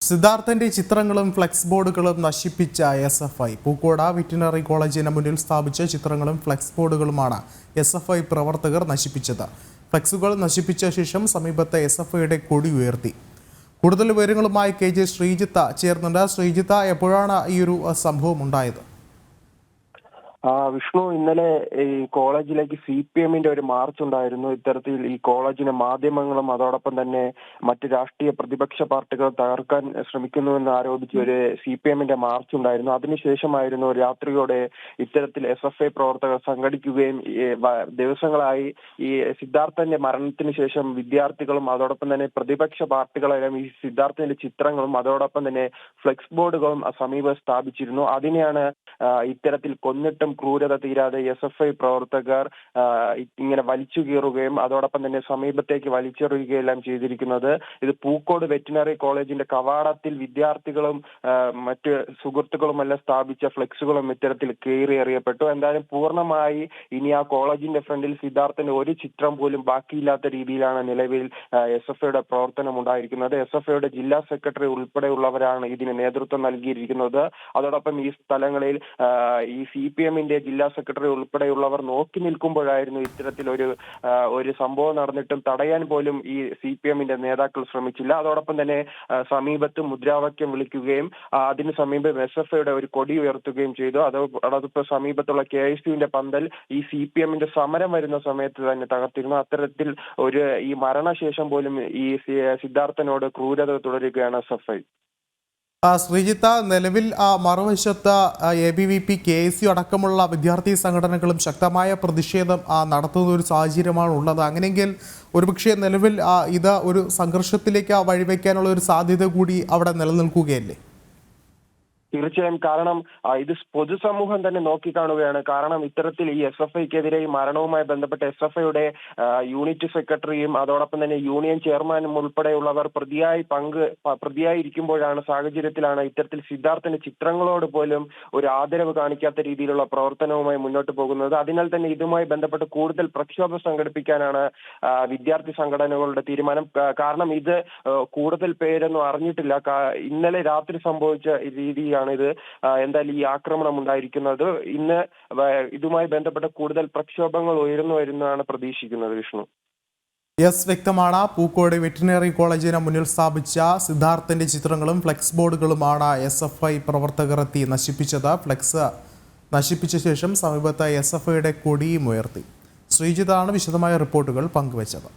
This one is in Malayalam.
സിദ്ധാർത്ഥന്റെ ചിത്രങ്ങളും ഫ്ലെക്സ് ബോർഡുകളും നശിപ്പിച്ച SFI. പൂക്കോട് വെറ്റിനറി കോളേജിന് മുന്നിൽ സ്ഥാപിച്ച ചിത്രങ്ങളും ഫ്ലെക്സ് ബോർഡുകളുമാണ് SFI പ്രവർത്തകർ നശിപ്പിച്ചത്. ഫ്ലെക്സുകൾ നശിപ്പിച്ച ശേഷം സമീപത്തെ SFIയുടെ കൊടി ഉയർത്തി. കൂടുതൽ വിവരങ്ങളുമായി KJ ശ്രീജിത്ത് ചേർന്നുണ്ട്. ശ്രീജിത്ത്, എപ്പോഴാണ് ഈ ഒരു സംഭവം ഉണ്ടായത്? വിഷ്ണു, ഇന്നലെ ഈ കോളേജിലേക്ക് CPM-ന്റെ ഒരു മാർച്ച് ഉണ്ടായിരുന്നു. ഇത്തരത്തിൽ ഈ കോളേജിനെ മാധ്യമങ്ങളും അതോടൊപ്പം തന്നെ മറ്റ് രാഷ്ട്രീയ പ്രതിപക്ഷ പാർട്ടികൾ തകർക്കാൻ ശ്രമിക്കുന്നുവെന്ന് ആരോപിച്ച് ഒരു CPM-ന്റെ മാർച്ച് ഉണ്ടായിരുന്നു. അതിനുശേഷമായിരുന്നു രാത്രിയോടെ ഇത്തരത്തിൽ SFI പ്രവർത്തകർ സംഘടിക്കുകയും ദിവസങ്ങളായി ഈ സിദ്ധാർത്ഥന്റെ മരണത്തിന് ശേഷം വിദ്യാർത്ഥികളും അതോടൊപ്പം തന്നെ പ്രതിപക്ഷ പാർട്ടികളെല്ലാം ഈ സിദ്ധാർത്ഥന്റെ ചിത്രങ്ങളും അതോടൊപ്പം തന്നെ ഫ്ലെക്സ് ബോർഡുകളും സമീപം സ്ഥാപിച്ചിരുന്നു. അതിനെയാണ് ഇത്തരത്തിൽ കൊന്നിട്ടും ക്രൂരത തീരാതെ SFI പ്രവർത്തകർ ഇങ്ങനെ വലിച്ചു കീറുകയും അതോടൊപ്പം തന്നെ സമീപത്തേക്ക് വലിച്ചെറിയുകയെല്ലാം ചെയ്തിരിക്കുന്നത്. ഇത് പൂക്കോട് വെറ്റിനറി കോളേജിന്റെ കവാടത്തിൽ വിദ്യാർത്ഥികളും മറ്റ് സുഹൃത്തുക്കളുമെല്ലാം സ്ഥാപിച്ച ഫ്ലെക്സുകളും ഇത്തരത്തിൽ കീറിയെറിയപ്പെട്ടു. എന്തായാലും പൂർണ്ണമായി ഇനി ആ കോളേജിന്റെ ഫ്രണ്ടിൽ സിദ്ധാർത്ഥന്റെ ഒരു ചിത്രം പോലും ബാക്കിയില്ലാത്ത രീതിയിലാണ് നിലവിൽ SFIയുടെ പ്രവർത്തനം ഉണ്ടായിരിക്കുന്നത്. SFIയുടെ ജില്ലാ സെക്രട്ടറി ഉൾപ്പെടെയുള്ളവരാണ് ഇതിന് നേതൃത്വം നൽകിയിരിക്കുന്നത്. അതോടൊപ്പം ഈ സ്ഥലങ്ങളിൽ ഈ CPM-ന്റെ ജില്ലാ സെക്രട്ടറി ഉൾപ്പെടെയുള്ളവർ നോക്കി നിൽക്കുമ്പോഴായിരുന്നു ഇത്തരത്തിൽ ഒരു സംഭവം നടന്നിട്ടും തടയാൻ പോലും ഈ CPM-ന്റെ നേതാക്കൾ ശ്രമിച്ചില്ല. അതോടൊപ്പം തന്നെ സമീപത്ത് മുദ്രാവാക്യം വിളിക്കുകയും അതിന് സമീപം SFIയുടെ ഒരു കൊടി ഉയർത്തുകയും ചെയ്തു. അതോടൊപ്പം സമീപത്തുള്ള KSUവിന്റെ പന്തൽ ഈ CPM-ന്റെ സമരം വരുന്ന സമയത്ത് തന്നെ തകർത്തിരുന്നു. അത്തരത്തിൽ ഈ മരണശേഷം പോലും ഈ സിദ്ധാർത്ഥനോട് ക്രൂരത തുടരുകയാണ് SFI. ശ്രീജിത്ത്, നിലവിൽ മറുവശത്ത് ABVP, KSU അടക്കമുള്ള വിദ്യാർത്ഥി സംഘടനകളും ശക്തമായ പ്രതിഷേധം നടത്തുന്ന ഒരു സാഹചര്യമാണ് ഉള്ളത്. അങ്ങനെയെങ്കിൽ ഒരുപക്ഷെ നിലവിൽ ഇത് ഒരു സംഘർഷത്തിലേക്ക് വഴിവെക്കാനുള്ള ഒരു സാധ്യത കൂടി അവിടെ നിലനിൽക്കുകയല്ലേ? തീർച്ചയായും. കാരണം ഇത് പൊതുസമൂഹം തന്നെ നോക്കിക്കാണുകയാണ്. കാരണം ഇത്തരത്തിൽ ഈ SFIക്കെതിരെ ഈ മരണവുമായി ബന്ധപ്പെട്ട SFIയുടെ യൂണിറ്റ് സെക്രട്ടറിയും അതോടൊപ്പം തന്നെ യൂണിയൻ ചെയർമാനും ഉൾപ്പെടെയുള്ളവർ പ്രതിയായിരിക്കുമ്പോഴാണ് സാഹചര്യത്തിലാണ് ഇത്തരത്തിൽ സിദ്ധാർത്ഥന്റെ ചിത്രങ്ങളോട് പോലും ഒരു ആദരവ് കാണിക്കാത്ത രീതിയിലുള്ള പ്രവർത്തനവുമായി മുന്നോട്ട് പോകുന്നത്. അതിനാൽ തന്നെ ഇതുമായി ബന്ധപ്പെട്ട് കൂടുതൽ പ്രക്ഷോഭം സംഘടിപ്പിക്കാനാണ് വിദ്യാർത്ഥി സംഘടനകളുടെ തീരുമാനം. കാരണം ഇത് കൂടുതൽ പേരൊന്നും അറിഞ്ഞിട്ടില്ല. ഇന്നലെ രാത്രി സംഭവിച്ച രീതിയാണ് ഇത് എന്തായാലും ഈ ആക്രമണം ഉണ്ടായിരിക്കുന്നത്. ഇന്ന് ഇതുമായി ബന്ധപ്പെട്ട കൂടുതൽ പ്രക്ഷോഭങ്ങൾ ഉയർന്നു വരുന്നതാണ് പ്രതീക്ഷിക്കുന്നത്. വിഷ്ണു, വ്യക്തമാണ്. പൂക്കോട് വെറ്റിനറി കോളേജിന് മുന്നിൽ സ്ഥാപിച്ച സിദ്ധാർത്ഥന്റെ ചിത്രങ്ങളും ഫ്ലെക്സ് ബോർഡുകളുമാണ് SFI പ്രവർത്തകർ എത്തി നശിപ്പിച്ചത്. ഫ്ലെക്സ് നശിപ്പിച്ച ശേഷം സമീപത്ത് SFIയുടെ കൊടിയും ഉയർത്തി. ശ്രീജിത്താണ് വിശദമായ റിപ്പോർട്ടുകൾ പങ്കുവച്ചത്.